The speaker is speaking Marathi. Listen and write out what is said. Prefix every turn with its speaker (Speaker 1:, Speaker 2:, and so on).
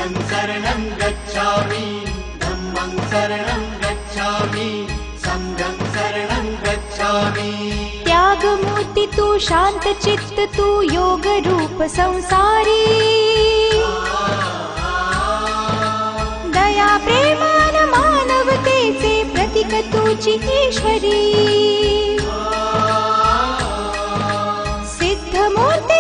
Speaker 1: बुद्धं शरणं गच्छामि, धम्मं शरणं गच्छामि, संघं शरणं गच्छामि।
Speaker 2: त्यागमूर्ति तू, शांत चित्त तू, योग रूप संसारी, दया प्रेमान मानवतेचे प्रतीक तुझी ईश्वरी। सिद्ध मूर्ती